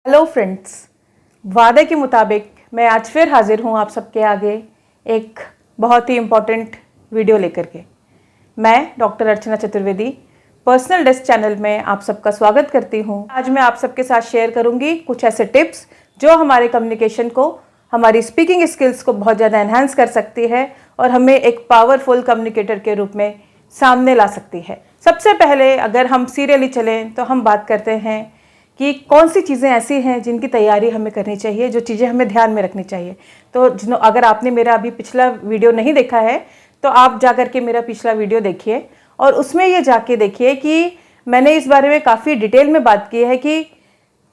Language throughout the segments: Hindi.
हेलो फ्रेंड्स, वादे के मुताबिक मैं आज फिर हाजिर हूँ आप सबके आगे एक बहुत ही इम्पॉर्टेंट वीडियो लेकर के। मैं doctor Archana Chaturvedi personal desk channel में आप सबका स्वागत करती हूँ। आज मैं आप सबके साथ शेयर करूँगी कुछ ऐसे टिप्स जो हमारे कम्युनिकेशन को, हमारी स्पीकिंग स्किल्स को बहुत ज़्यादा एनहांस कर सकती है और हमें एक पावरफुल कम्युनिकेटर के रूप में सामने ला सकती है। सबसे पहले अगर हम सीरियली चलें तो हम बात करते हैं कि कौन सी चीज़ें ऐसी हैं जिनकी तैयारी हमें करनी चाहिए, जो चीज़ें हमें ध्यान में रखनी चाहिए। तो अगर आपने मेरा अभी पिछला वीडियो नहीं देखा है तो आप जा कर के मेरा पिछला वीडियो देखिए और उसमें ये जाके देखिए कि मैंने इस बारे में काफ़ी डिटेल में बात की है कि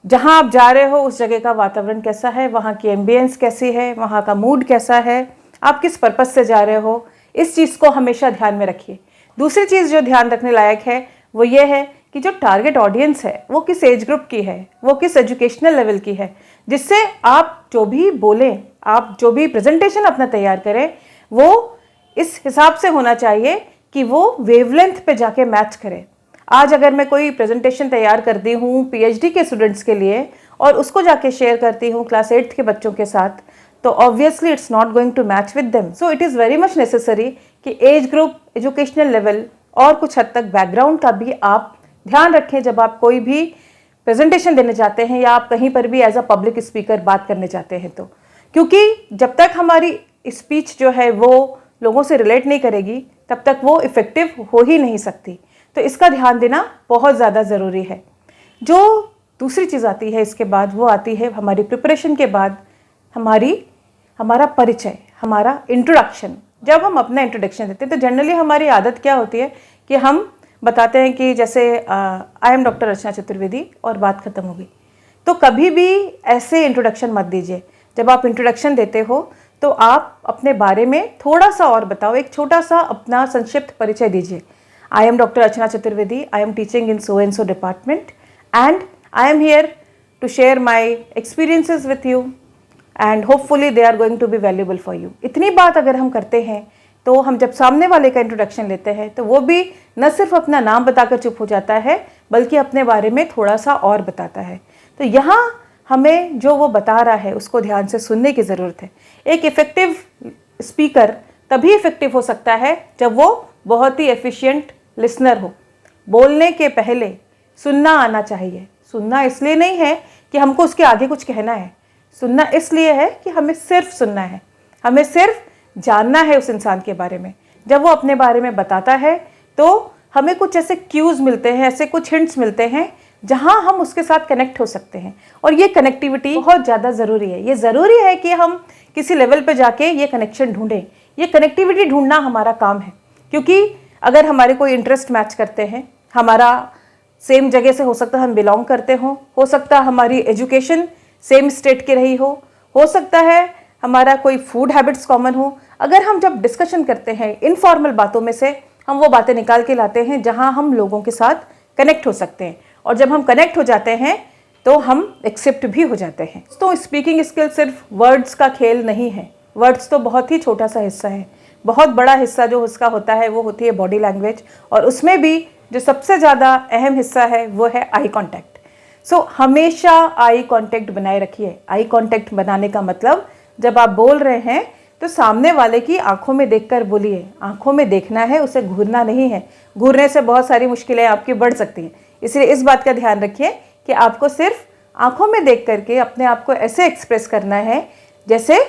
जहाँ आप जा रहे हो उस जगह का वातावरण कैसा है, वहाँ की एम्बियंस कैसी है, वहाँ का मूड कैसा है, आप किस पर्पज़ से जा रहे हो, इस चीज़ को हमेशा ध्यान में रखिए। दूसरी चीज़ जो ध्यान रखने लायक है वो ये है कि जो टारगेट ऑडियंस है वो किस एज ग्रुप की है, वो किस एजुकेशनल लेवल की है, जिससे आप जो भी बोलें, आप जो भी प्रेजेंटेशन अपना तैयार करें वो इस हिसाब से होना चाहिए कि वो वेवलेंथ पे जाके मैच करे। आज अगर मैं कोई प्रेजेंटेशन तैयार करती हूँ पीएचडी के स्टूडेंट्स के लिए और उसको जाके शेयर करती हूँ क्लास 8th के बच्चों के साथ, तो obviously it's not going to match with them. So it is very much necessary कि एज ग्रुप, एजुकेशनल लेवल और कुछ हद तक बैकग्राउंड का भी आप ध्यान रखें जब आप कोई भी प्रेजेंटेशन देने जाते हैं या आप कहीं पर भी एज अ पब्लिक स्पीकर बात करने जाते हैं। तो क्योंकि जब तक हमारी स्पीच जो है वो लोगों से रिलेट नहीं करेगी तब तक वो इफ़ेक्टिव हो ही नहीं सकती। तो इसका ध्यान देना बहुत ज़्यादा ज़रूरी है। जो दूसरी चीज़ आती है इसके बाद, वो आती है हमारी प्रिपरेशन के बाद हमारा परिचय, हमारा इंट्रोडक्शन। जब हम अपना इंट्रोडक्शन देते हैं तो जनरली हमारी आदत क्या होती है कि हम बताते हैं कि जैसे आई एम डॉक्टर अर्चना चतुर्वेदी और बात खत्म होगी। तो कभी भी ऐसे इंट्रोडक्शन मत दीजिए। जब आप इंट्रोडक्शन देते हो तो आप अपने बारे में थोड़ा सा और बताओ, एक छोटा सा अपना संक्षिप्त परिचय दीजिए। I am doctor Archana Chaturvedi, I am teaching in so and so department and I am here to share my experiences with you and hopefully they are going to be valuable for you. इतनी बात अगर हम करते हैं तो हम जब सामने वाले का इंट्रोडक्शन लेते हैं तो वो भी न सिर्फ अपना नाम बताकर चुप हो जाता है बल्कि अपने बारे में थोड़ा सा और बताता है। तो यहाँ हमें जो वो बता रहा है उसको ध्यान से सुनने की ज़रूरत है। एक इफ़ेक्टिव स्पीकर तभी इफ़ेक्टिव हो सकता है जब वो बहुत ही एफिशिएंट लिसनर हो। बोलने के पहले सुनना आना चाहिए। सुनना इसलिए नहीं है कि हमको उसके आगे कुछ कहना है, सुनना इसलिए है कि हमें सिर्फ सुनना है, हमें सिर्फ जानना है उस इंसान के बारे में। जब वो अपने बारे में बताता है तो हमें कुछ ऐसे क्यूज़ मिलते हैं, ऐसे कुछ हिंट्स मिलते हैं जहां हम उसके साथ कनेक्ट हो सकते हैं। और ये कनेक्टिविटी बहुत ज़्यादा ज़रूरी है। ये ज़रूरी है कि हम किसी लेवल पे जाके ये कनेक्शन ढूंढें। ये कनेक्टिविटी ढूंढना हमारा काम है, क्योंकि अगर हमारे कोई इंटरेस्ट मैच करते हैं, हमारा सेम जगह से हो सकता है हम बिलोंग करते हो सकता है हमारी एजुकेशन सेम स्टेट की रही हो सकता है हमारा कोई फूड हैबिट्स कॉमन हो। अगर हम जब डिस्कशन करते हैं इनफॉर्मल बातों में से हम वो बातें निकाल के लाते हैं जहां हम लोगों के साथ कनेक्ट हो सकते हैं, और जब हम कनेक्ट हो जाते हैं तो हम एक्सेप्ट भी हो जाते हैं। तो स्पीकिंग स्किल सिर्फ वर्ड्स का खेल नहीं है। वर्ड्स तो बहुत ही छोटा सा हिस्सा है। बहुत बड़ा हिस्सा जो उसका होता है वो होती है बॉडी लैंग्वेज, और उसमें भी जो सबसे ज़्यादा अहम हिस्सा है वो है आई कॉन्टैक्ट। सो हमेशा आई कॉन्टैक्ट बनाए रखिए। आई कॉन्टैक्ट बनाने का मतलब जब आप बोल रहे हैं तो सामने वाले की आंखों में देखकर बोलिए। आंखों में देखना है, उसे घूरना नहीं है। घूरने से बहुत सारी मुश्किलें आपकी बढ़ सकती हैं। इसलिए इस बात का ध्यान रखिए कि आपको सिर्फ आंखों में देख करके अपने आप को ऐसे एक्सप्रेस करना है जैसे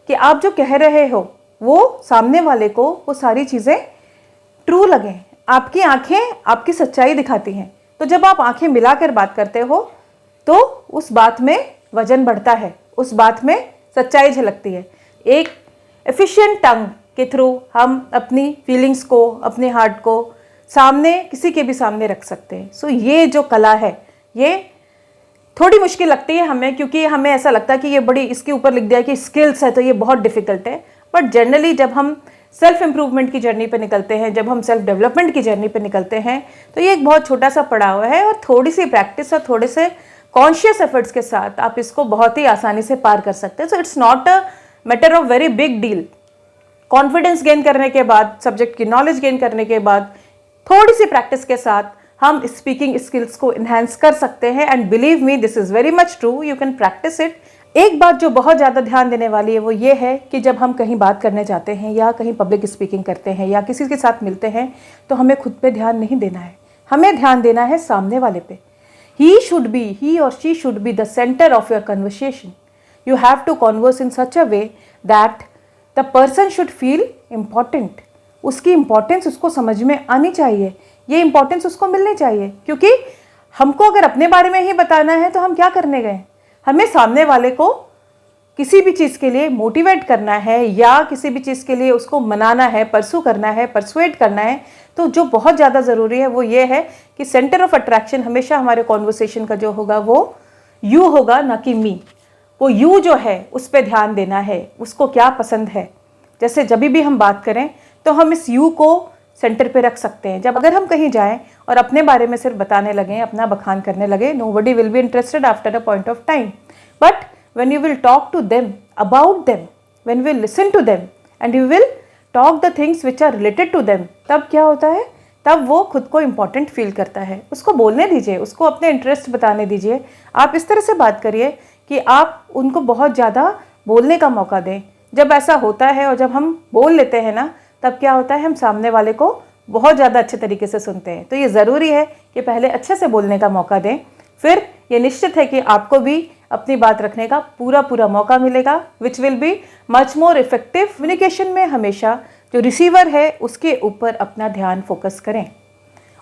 कि आप जो कह रहे हो वो सामने वाले को वो सारी चीज़ें ट्रू लगें। आपकी आंखें आपकी सच्चाई दिखाती हैं। तो जब आप आंखें मिलाकर बात करते हो तो उस बात में वजन बढ़ता है, उस बात में सच्चाई झलकती है। एक एफिशिएंट टंग के थ्रू हम अपनी फीलिंग्स को, अपने हार्ट को सामने किसी के भी सामने रख सकते हैं। सो ये जो कला है ये थोड़ी मुश्किल लगती है हमें, क्योंकि हमें ऐसा लगता है कि ये बड़ी, इसके ऊपर लिख दिया कि स्किल्स है तो ये बहुत डिफिकल्ट है। बट जनरली जब हम सेल्फ इम्प्रूवमेंट की जर्नी पे निकलते हैं, जब हम सेल्फ डेवलपमेंट की जर्नी पे निकलते हैं तो ये एक बहुत छोटा सा पड़ाव है, और थोड़ी सी प्रैक्टिस और थोड़े से कॉन्शियस एफर्ट्स के साथ आप इसको बहुत ही आसानी से पार कर सकते हैं। So it's not a matter of very big deal. Confidence gain करने के बाद, सब्जेक्ट की नॉलेज गेन करने के बाद, थोड़ी सी प्रैक्टिस के साथ हम स्पीकिंग स्किल्स को इन्हेंस कर सकते हैं। And believe me, this is very much true, you can practice it. एक बात जो बहुत ज़्यादा ध्यान देने वाली है वो ये है कि जब हम कहीं बात करने जाते हैं या कहीं पब्लिक स्पीकिंग करते हैं या किसी के साथ मिलते हैं तो हमें खुद पे ध्यान नहीं देना है, हमें ध्यान देना है सामने वाले पे। he or she should be the center of your conversation. You have to converse in such a way that the person should feel important. उसकी इम्पोर्टेंस उसको समझ में आनी चाहिए, ये इम्पोर्टेंस उसको मिलनी चाहिए। क्योंकि हमको अगर अपने बारे में ही बताना है तो हम क्या करने गए, हमें सामने वाले को किसी भी चीज़ के लिए मोटिवेट करना है या किसी भी चीज़ के लिए उसको मनाना है, परसू करना है, परसुएट करना है। तो जो बहुत ज़्यादा ज़रूरी है वो ये है कि सेंटर ऑफ अट्रैक्शन हमेशा हमारे कॉन्वर्सेशन का जो होगा वो यू होगा, ना कि मी। वो यू जो है उस पर ध्यान देना है, उसको क्या पसंद है। जैसे जब भी हम बात करें तो हम इस यू को सेंटर पे रख सकते हैं। जब अगर हम कहीं जाएं और अपने बारे में सिर्फ बताने लगें, अपना बखान करने लगे, nobody will be interested after a point of time. But when you will talk to them about them, when we listen to them and you will talk the things which are related to them, तब क्या होता है, तब वो खुद को इम्पोर्टेंट फील करता है। उसको बोलने दीजिए, उसको अपने इंटरेस्ट बताने दीजिए। आप इस तरह से बात करिए कि आप उनको बहुत ज़्यादा बोलने का मौका दें। जब ऐसा होता है और जब हम बोल लेते हैं ना, तब क्या होता है, हम सामने वाले को बहुत ज़्यादा अच्छे तरीके से सुनते हैं। तो ये ज़रूरी है कि पहले अच्छे से बोलने का मौका दें, फिर ये निश्चित है कि आपको भी अपनी बात रखने का पूरा मौका मिलेगा, which will be much more effective. Communication में हमेशा जो रिसीवर है उसके ऊपर अपना ध्यान फोकस करें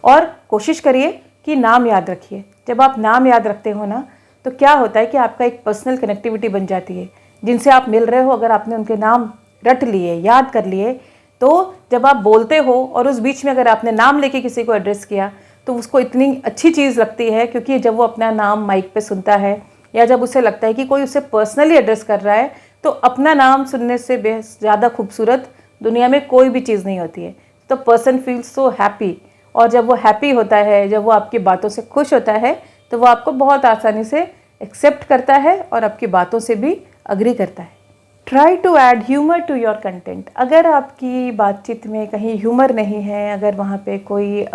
और कोशिश करिए कि नाम याद रखिए। जब आप नाम याद रखते हो ना तो क्या होता है कि आपका एक पर्सनल कनेक्टिविटी बन जाती है। जिनसे आप मिल रहे हो, अगर आपने उनके नाम रट लिए, याद कर लिए, तो जब आप बोलते हो और उस बीच में अगर आपने नाम लेके किसी को एड्रेस किया तो उसको इतनी अच्छी चीज़ लगती है, क्योंकि जब वो अपना नाम माइक पे सुनता है या जब उसे लगता है कि कोई उसे पर्सनली एड्रेस कर रहा है, तो अपना नाम सुनने से ज़्यादा खूबसूरत दुनिया में कोई भी चीज़ नहीं होती है। तो पर्सन फील्स सो हैप्पी, और जब वो हैप्पी होता है, जब वो आपकी बातों से खुश होता है, तो वो आपको बहुत आसानी से एक्सेप्ट करता है और आपकी बातों से भी अग्री करता है। Try to add humour to your content. अगर आपकी बातचीत में कहीं ह्यूमर नहीं है, अगर वहाँ पे कोई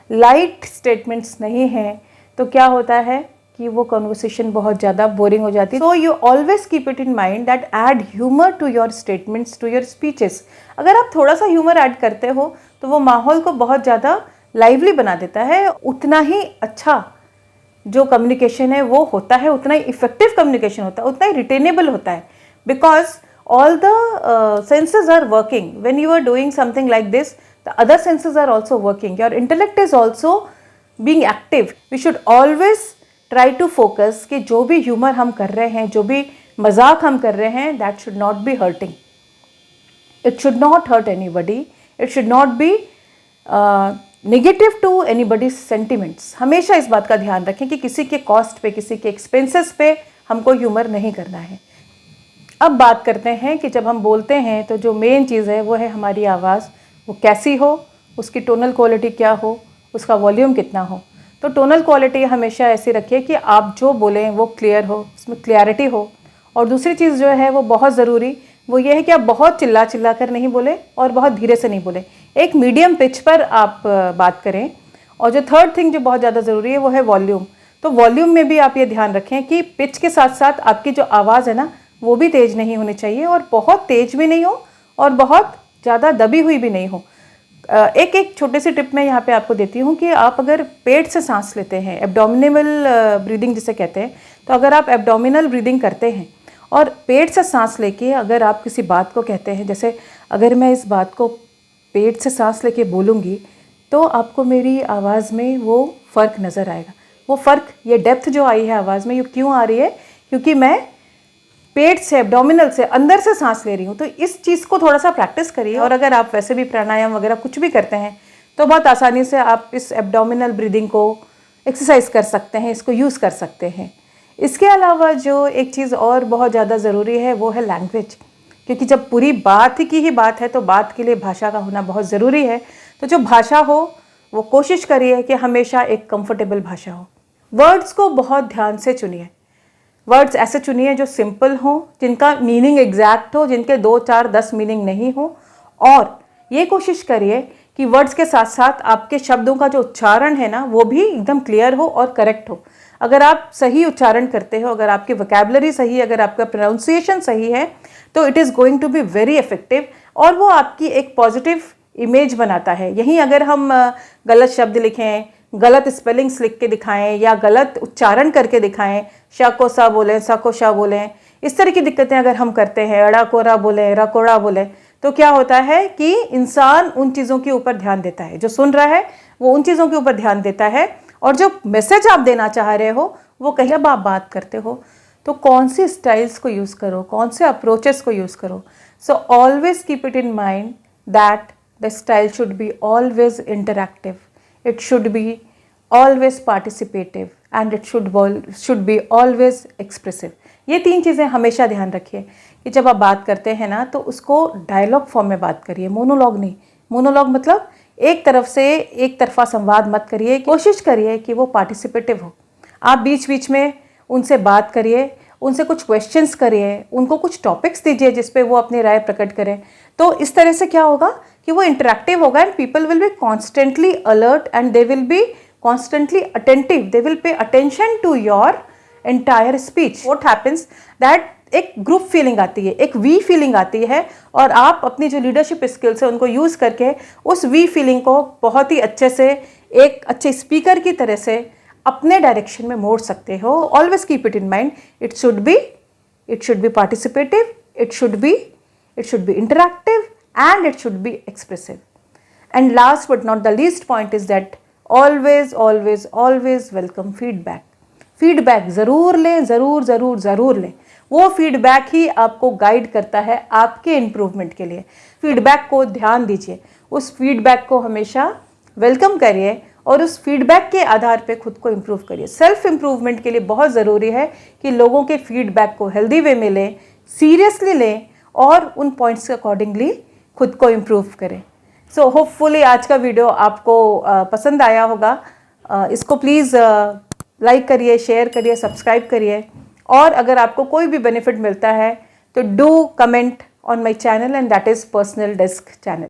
लाइट स्टेटमेंट्स नहीं हैं, तो क्या होता है कि वो कन्वर्सेशन बहुत ज़्यादा बोरिंग हो जाती है। So you always keep it in mind that add humour to your statements, to your speeches. अगर आप थोड़ा सा ह्यूमर ऐड करते हो तो वो माहौल को बहुत ज़्यादा लाइवली बना देता है। उतना ही अच्छा जो कम्युनिकेशन है वो होता है, उतना ही इफेक्टिव कम्युनिकेशन होता है, उतना ही रिटेनेबल होता है। Because all the senses are working when you are doing something like this, the other senses are also working, your intellect is also being active. We should always try to focus कि जो भी ह्यूमर हम कर रहे हैं, जो भी मजाक हम कर रहे हैं, that should not be hurting, it should not hurt anybody, it should not be negative to anybody's sentiments. हमेशा इस बात का ध्यान रखें कि किसी के कॉस्ट पे, किसी के एक्सपेंसेस पे हमको ह्यूमर नहीं करना है। अब बात करते हैं कि जब हम बोलते हैं तो जो मेन चीज़ है वो है हमारी आवाज़, वो कैसी हो, उसकी टोनल क्वालिटी क्या हो, उसका वॉल्यूम कितना हो। तो टोनल क्वालिटी हमेशा ऐसी रखिए कि आप जो बोलें वो क्लियर हो, उसमें क्लियरिटी हो। और दूसरी चीज़ जो है वो बहुत ज़रूरी, वो ये है कि आप बहुत चिल्ला कर नहीं बोलें और बहुत धीरे से नहीं बोलें, एक मीडियम पिच पर आप बात करें। और जो थर्ड थिंग जो बहुत ज़्यादा ज़रूरी है वो है वॉल्यूम। तो वॉल्यूम में भी आप ये ध्यान रखें कि पिच के साथ साथ आपकी जो आवाज़ है ना वो भी तेज़ नहीं होनी चाहिए, और बहुत तेज़ भी नहीं हो और बहुत ज़्यादा दबी हुई भी नहीं हो। एक छोटी सी टिप मैं यहाँ पे आपको देती हूँ कि आप अगर पेट से सांस लेते हैं, एब्डोमिनल ब्रीदिंग जिसे कहते हैं, तो अगर आप एब्डोमिनल ब्रीदिंग करते हैं और पेट से सांस लेके अगर आप किसी बात को कहते हैं, जैसे अगर मैं इस बात को पेट से सांस लेके बोलूँगी तो आपको मेरी आवाज़ में वो फ़र्क नज़र आएगा। वो फ़र्क, ये डेप्थ जो आई है आवाज़ में, ये क्यों आ रही है, क्योंकि मैं पेट से, एब्डोमिनल से, अंदर से सांस ले रही हूँ। तो इस चीज़ को थोड़ा सा प्रैक्टिस करिए। और अगर आप वैसे भी प्राणायाम वगैरह कुछ भी करते हैं तो बहुत आसानी से आप इस एब्डोमिनल ब्रीदिंग को एक्सरसाइज कर सकते हैं, इसको यूज़ कर सकते हैं। इसके अलावा जो एक चीज़ और बहुत ज़्यादा ज़रूरी है वो है लैंग्वेज, क्योंकि जब पूरी बात की ही बात है तो बात के लिए भाषा का होना बहुत ज़रूरी है। तो जो भाषा हो वो कोशिश करिए कि हमेशा एक कंफर्टेबल भाषा हो। वर्ड्स को बहुत ध्यान से चुनिए, वर्ड्स ऐसे चुनिए जो सिंपल हों, जिनका मीनिंग एग्जैक्ट हो, जिनके 2, 4, 10 मीनिंग नहीं हो। और ये कोशिश करिए कि वर्ड्स के साथ साथ आपके शब्दों का जो उच्चारण है ना वो भी एकदम क्लियर हो और करेक्ट हो। अगर आप सही उच्चारण करते हो, अगर आपकी वोकैबुलरी सही है, अगर आपका प्रोनाउंसिएशन सही है, तो it is going to be very effective और वो आपकी एक पॉजिटिव इमेज बनाता है। यहीं अगर हम गलत शब्द लिखें, गलत स्पेलिंग्स लिख के दिखाएं या गलत उच्चारण करके दिखाएं, श को सा बोलें, स को श बोलें, इस तरह की दिक्कतें अगर हम करते हैं, अड़ा कोरा बोलें, र कोड़ा बोलें, तो क्या होता है कि इंसान उन चीज़ों के ऊपर ध्यान देता है, जो सुन रहा है वो उन चीज़ों के ऊपर ध्यान देता है और जो मैसेज आप देना चाह रहे हो वो कहीं जब आप बात करते हो तो कौन सी स्टाइल्स को यूज़ करो, कौन से अप्रोचेस को यूज़ करो। So always keep it in mind that the style should be always interactive, it should be always participative and it should be always expressive. ये 3 चीज़ें हमेशा ध्यान रखिए कि जब आप बात करते हैं ना तो उसको डायलॉग फॉर्म में बात करिए, मोनोलॉग नहीं। मोनोलॉग मतलब एक तरफ से एक तरफा संवाद मत करिए, कोशिश करिए कि वो पार्टिसिपेटिव हो। आप बीच बीच में उनसे बात करिए, उनसे कुछ क्वेश्चंस करिए, उनको कुछ टॉपिक्स दीजिए जिस पे वो अपनी राय प्रकट करें। तो इस तरह से क्या होगा कि वो इंटरैक्टिव होगा and people will be constantly alert and they will be constantly attentive, they will pay attention to your entire speech. What happens that एक ग्रुप फीलिंग आती है, एक वी फीलिंग आती है और आप अपनी जो लीडरशिप स्किल्स है उनको यूज़ करके उस वी फीलिंग को बहुत ही अच्छे से एक अच्छे स्पीकर की तरह से अपने डायरेक्शन में मोड़ सकते हो। Always keep it in mind, it should be participative, it should be interactive and it should be expressive. And last but not the least point is that always welcome feedback. Feedback ज़रूर लें, ज़रूर लें। वो फीडबैक ही आपको गाइड करता है आपके इम्प्रूवमेंट के लिए। फीडबैक को ध्यान दीजिए, उस फीडबैक को हमेशा वेलकम करिए और उस फीडबैक के आधार पे खुद को इम्प्रूव करिए। सेल्फ इम्प्रूवमेंट के लिए बहुत ज़रूरी है कि लोगों के फीडबैक को हेल्दी वे में लें, सीरियसली लें और उन पॉइंट्स के अकॉर्डिंगली खुद को इम्प्रूव करें। सो होपफुली आज का वीडियो आपको पसंद आया होगा। इसको प्लीज़ लाइक करिए, शेयर करिए, सब्सक्राइब करिए और अगर आपको कोई भी बेनिफिट मिलता है तो do comment on my channel and that is personal desk channel.